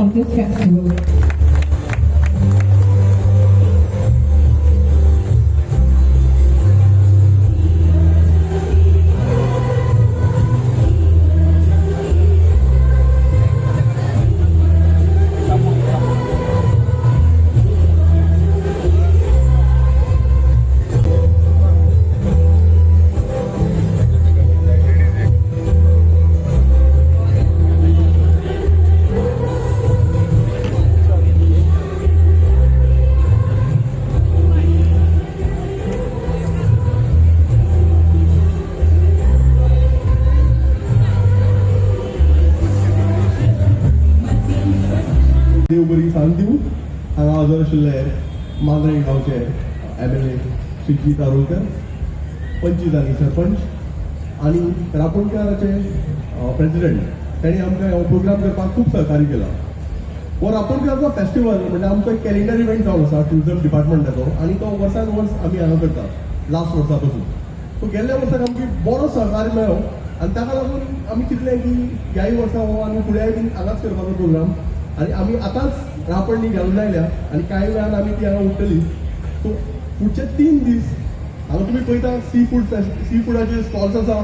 of this festival. देव बरी सांग दिवं हांगा हजर आशिल्ले मांद्रे गांवचे MLA श्री जी तारोलकर, पंचीस आनी सरपंच आनी रापणकाराचे प्रेसिडेंट तांणी आमकां हो प्रोग्राम करपाक खूब सहकार्य केला. हो रापणकाराचो फेस्टिवल म्हणजे आमचो एक कॅलेंडर इव्हेंट जावन आसा ट्युरिझम डिपार्टमेंटाचो आनी तो वर्सान वर्स आमी हांगा करता लास्ट वर्सा पासून. सो गेल्ल्या वर्साक आमची बरो सहकार्य मेळ्ळो आनी ताका लागून आमी चिंतलें की ह्याय वर्सा हो आमी फुडेंय बीन हांगाच करपाचो प्रोग्राम आणि आम्ही आताच रापणनी घालून आयल्या आणि काही वेळान आम्ही ती हांगा उरतली. सो पुढचे 3 दीस हांगा तुमी पळयता सी फुडाचे स्टॉल्स आसा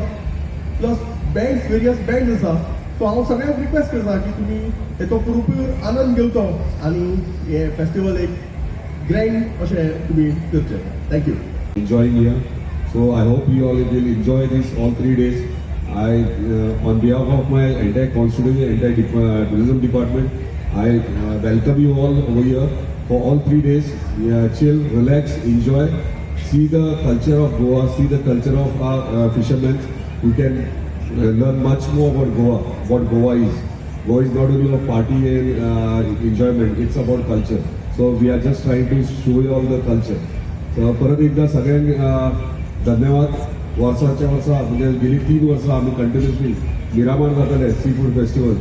प्लस बँड्स वेरियस बँड्स आसा. सो हांव सगळ्यांक रिक्वेस्ट करता की तुमी हेचो भरपूर आनंद घेवचो आणि हे फेस्टिवल एक ग्रँड अशें तुमी करचें. Thank you. Enjoying here, so I hope you all will enjoy this all 3 days. I, on behalf of my entire constituency, entire tourism department, I welcome you all over here for all 3 days. Chill, relax, enjoy, see the culture of Goa, see the culture of our fishermen. You can learn much more about Goa, what Goa is. Goa is not only a party and enjoyment, it's about culture. So we are just trying to show you all the culture. So परत एकदा सगळ्यांक धन्यवाद. वर्साच्या वर्सा म्हणजे गेली 3 वर्सां आम्ही कंटिन्युअसली मिरामार जाताले सी फूड फेस्टिवल.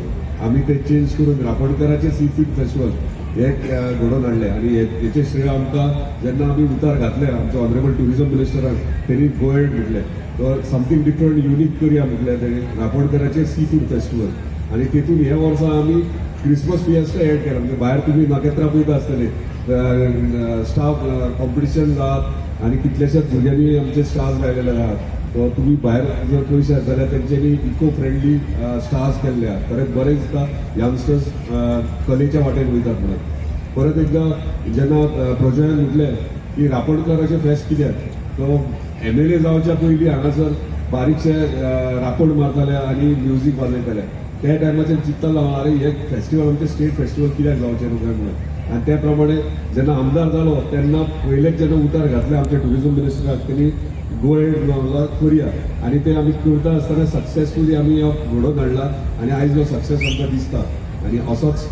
आम्ही ते चेंज करून रापणकाराचे सी फूड फेस्टिवल हे घडोवन हाडले आणि हेचे श्रेय आमकां जेन्ना आमी उतार घातले आमच्या ऑनरेबल टुरिझम मिनिस्टरान तेणी गोयड म्हटले तर समथींग डिफरंट युनीक करया म्हटलें तेणी रापणकाराचे सी फूड फेस्टिवल आणि तेतून हे वर्सा आमी क्रिसमस फिएस्टा एड केला. म्हणजे भायर तुमी नखेत्रां पळयता आसतले स्टाफ कॉम्पिटिशन जात आणि कितल्याशाच भुरग्यांनी आमचे स्टार्स लायलेले आहात. सो तुम्ही भायर जर पळयशात जाल्यार तेंच्यांनी इको फ्रेंडली स्टार्स केल्ले आहात. परत बरें दिसता यंगस्टर्स कलेच्या वाटेन वयतात म्हणून. परत एकदा जेन्ना प्रोजेक्टान म्हटलें की रापणकाराचें फेस्त कित्याक तो MLA जावच्या पयलीं हांगासर बारीकशे रापण मारताले आनी म्युजीक वाजयताले. त्या टायमाचेर चिंततालो हांव अरे हे फेस्टिवल आमचें स्टेट फेस्टिवल कित्याक जावचें न्हू काय म्हणून. आणि त्या प्रमाणे जेन्ना आमदार जालो तेन्ना पयलेच जेन्ना उतार घातले आमच्या टुरिझम मिनिस्टराक तेणी गो एड करुया आणि ते आमी करता आसतना सक्सेसफुली आमी हो घडोवन हाडला आणि आयज हो सक्सेस आमकां दिसता आणि असोच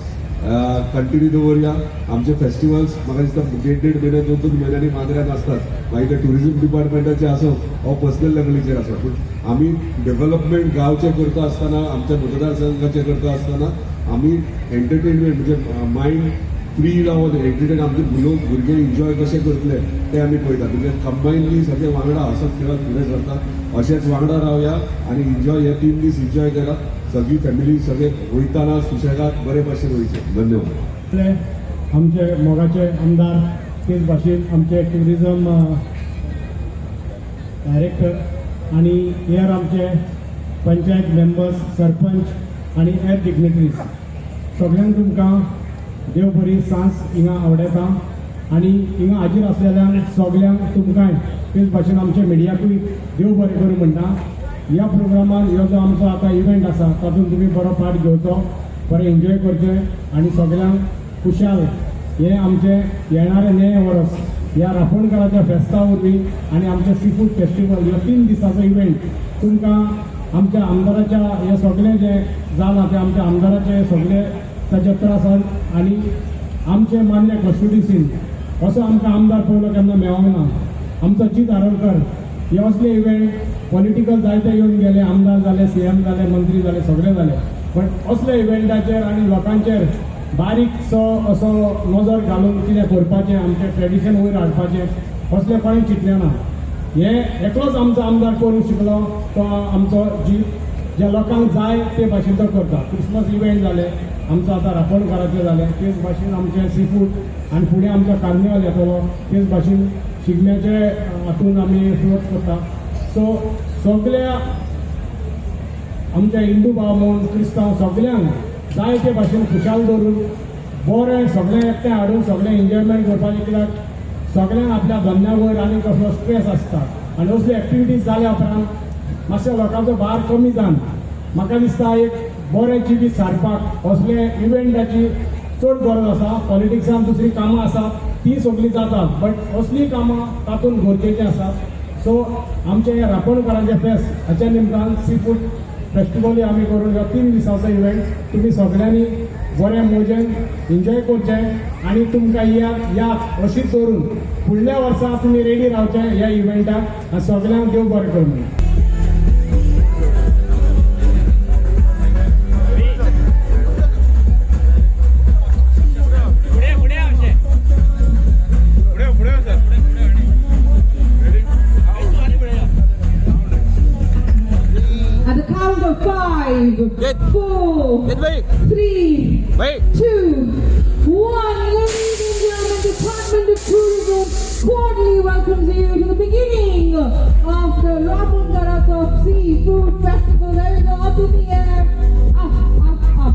कंटिन्यू दवरया. आमचे फेस्टिवल्स म्हाका दिसता 1.5 म्हयने 2 म्हयन्यांनी मांद्र्यान आसतात. मागीर ते टुरिझम डिपार्टमेंटाचे आसूं हो पर्सनल लेवलीचेर आसा पूण आमी डेव्हलपमेंट गांवचें करता आसतना आमच्या मतदारसंघाचें करता आसतना आमी एंटरटेनमेंट म्हणजे मायंड फ्री रावन एंटरटेन आमचे भुरगे एन्जॉय कशें करतले ते आमी पळयता. म्हणजे कंबायनली सगळे वांगडा हसत खेळत फुडें सरता अशेंच वांगडा रावया आणि एन्जॉय हे 3 दीस एन्जॉय करा. सगळी फॅमिली सगळे वयताना सुशेगाद बरे भाशेन वयचे. धन्यवाद. आमचे मोगाचे आमदार तेच भाशेन आमचे टुरिझम डायरेक्टर आणि हेर आमचे पंचायत मेंबर्स सरपंच आणि हेर डिग्नेटरीज सगळ्यांक तुमकां देव बरी सांस हिंगा आवडटा आणि हिंगा हाजीर आसलेल्यांक सगळ्यांक तुमकांय तेच भाशेन आमच्या मिडियाकूय देव बरें करूं म्हणटा. ह्या प्रोग्रामान ह्यो जो आमचो आतां इव्हेंट आसा तातूंत तुमी बरो पार्ट घेवचो, बरें एन्जॉय करचें आणि सगळ्यांक खुशाल हे आमचे येणारे नये वर्स ह्या रापणकाराच्या फेस्ता वरवीं आणि आमचे सी फूड फेस्टिवल ह्यो 3 दिसाचो इव्हेंट तुमकां आमच्या आमदाराच्या हे सगळे जे जालां ते आमच्या आमदाराचे सगळे ताचे त्रासांत आणि आमचे मान्य कस्टोडिसीन असो आमकां आमदार पयलो केन्ना मेळोंक ना. आमचो जी तारोलकर हे असले इव्हेंट पॉलिटिकल जायते येवन गेले, आमदार जाले, CM जाले, मंत्री जाले, सगळे जाले, पण असले इव्हेंटाचेर आणि लोकांचेर बारीकसो असो नजर घालून कितें करपाचें आमचें ट्रेडिशन वयर हाडपाचें असलें कोणें चिंतलें ना. हे एकलोच आमचो आमदार करूंक शिकलो तो आमचो जी ज्या लोकांक जाय ते भाशेन तो करता. क्रिसमस इव्हेंट जाले, आमचं आता रापणकाराचें जालें तेच भाशेन आमचें सी फूड आनी फुडें आमच्या कार्निवाल येतलो तेच भाशेन शिगम्याचे हातून आमी फ्लोट करता. सो सगळ्या आमच्या हिंदू भाव म्हूण क्रिस्तांव सगळ्यांक जायते भाशेन खुशाल दवरून बरें सगळें एकटें हाडून सगळें एन्जॉयमेंट करपाचें. कित्याक सगळ्यांक आपल्या धंद्या वयर आनी कसलो स्ट्रेस आसता आनी असली एक्टिविटीज जाल्या उपरांत मातशें लोकांचो भार कमी जावन म्हाका दिसता एक बरें जिवीत सारपाक असले इव्हेंटाची चड गरज आसा. पॉलिटिक्सान दुसरी कामां आसात ती सगळीं जातात बट असली कामां तातूंत गरजेचीं आसात. सो आमचें हें रापणकाराचें फेस्त हाच्या निमतान सी फूड फेस्टिवलूय आमी करून ह्यो 3 दिसांचो इव्हेंट तुमी सगळ्यांनी बऱ्या मोजेन एन्जॉय करचें आनी तुमकां याद अशीच दवरून फुडल्या वर्सा तुमी रेडी रावचें ह्या इव्हेंटाक आनी सगळ्यांक देव बरें करूं. At the count of 5, 4, 3, 2, 1. Ladies and gentlemen, Department of Tourism cordially welcomes you to the beginning of the Rapunkaras of Seafood Festival. There you go, up in the air, up, up, up.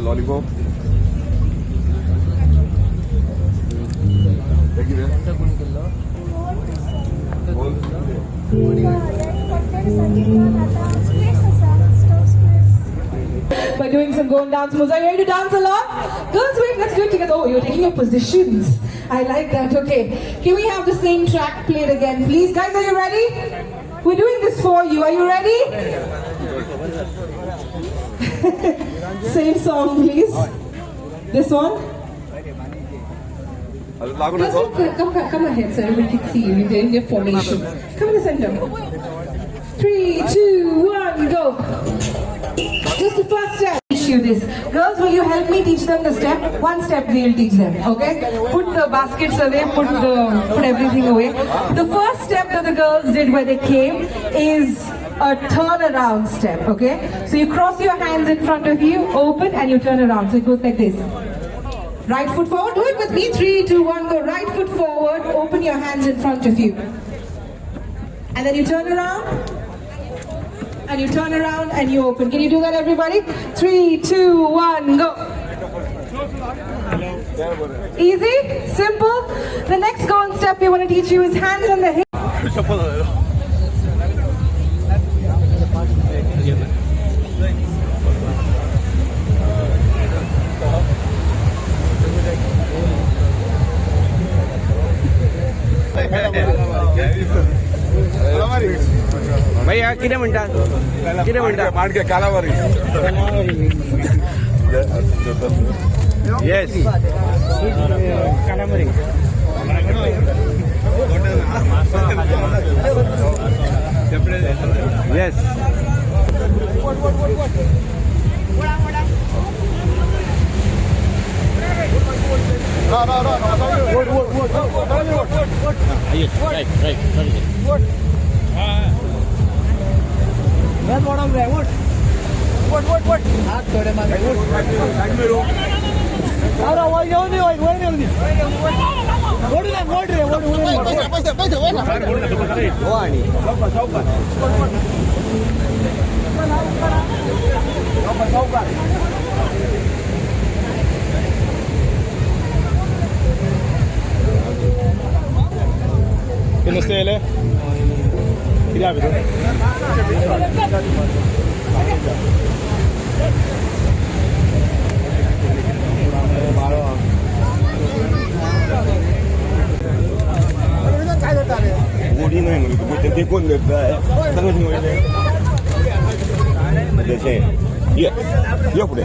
Lollipop. By doing some go and dance moves. Are you ready to dance along? Girls, wait, let's do it together. Oh, you're taking your positions. I like that. Okay. Can we have the same track played again, please? Guys, are you ready? We're doing this for you. Are you ready? Same song, please. This one. Come ahead, sir. We can see you. You're in your formation. Come in the center. 3, 2, 1, go. Just the first step. Teach you this. Girls, will you help me teach them the step? One step we'll teach them, okay? Put the baskets away, put everything away. The first step that the girls did when they came is a turnaround step, okay? So you cross your hands in front of you, open, and you turn around. So it goes like this. Right foot forward. Do it with me. 3, 2, 1, go. Right foot forward, open your hands in front of you. And then you turn around. And you turn around and you open. Can you do that, everybody? 3, 2, 1, go. Easy? Simple? The next go and step we want to teach you is hands on the hip. भैया किती म्हणतात माडके कालावरी yes कालामरी yes ते नुसते येले किती हवे तू गोडी नाही म्हणून ते कोण देत ये पुढे